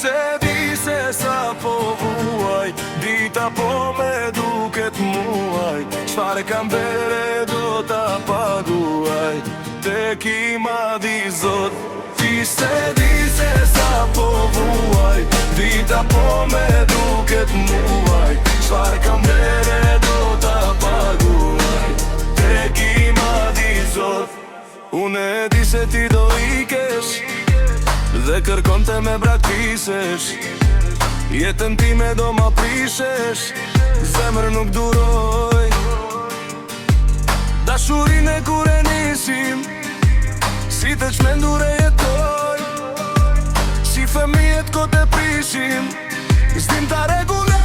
se di se sa po vuaj, dita po me duket muaj, çfarë kam bere do ta paguaj, tek i madhi Zot. Ti se di se sa po vuaj, dita po me duket muaj, çfarë kam bere do ta paguaj, tek i madhi Zot. Unë e di se ti do ikesh dhe kërkon të me braktisesh, jetën time do ma prishesh, zemër nuk duroj. Dashurine kur e nisim, si të çmendur e jetoj, si fëmijet ko të prishim, s'dim ta rregulloj.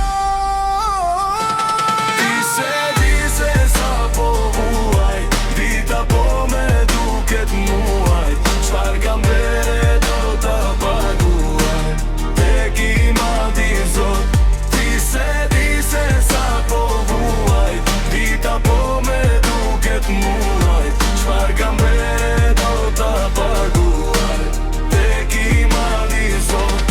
Ti se di se sa po vuaj, dita po me duket muaj, çfarë kam bere do ta paguaj, tek i madhi Zot. Ti se di se sa po vuaj, dita po me duket muaj, çfarë kam bere do ta paguaj, tek i madhi Zot.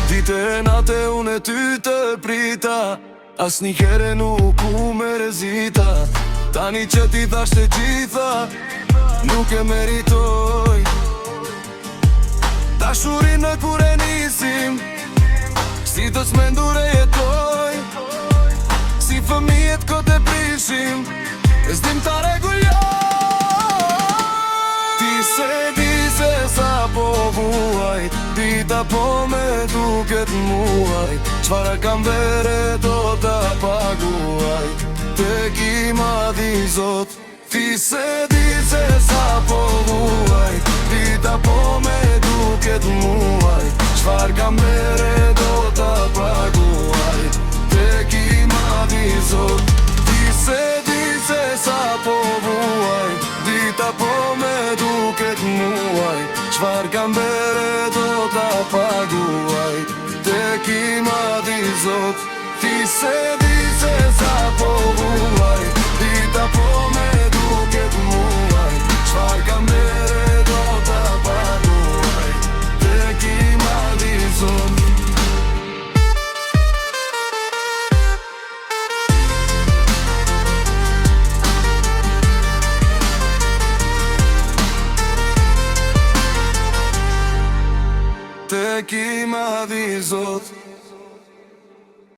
Dite nate unë e ty të prita, as një kere nuk u merezita, tani që ti thash të gjitha, nuk e meritoj. Dashurinë kur e nisim, si të çmendur e jetoj, si fëmijet ko të prishim, s'dim ta rregulloj. Ti se di se sa po vuaj, dita po me duket muaj, çfarë kam bere do ta paguaj, tek i madhi Zot. Ti se di se sa po vuaj, dita po me duket muaj, çfarë kam bere do ta paguaj, tek i madhi Zot. Ti se di se sa po vuaj, dita po me duket muaj, çfarë kam bere do ta paguaj, tek i madhi Zot. Ti se di se sa po vuaj, dita po me duket muaj, çfarë kam bere do ta paguaj, tek i madhi Zot. Tek i madhi Zot.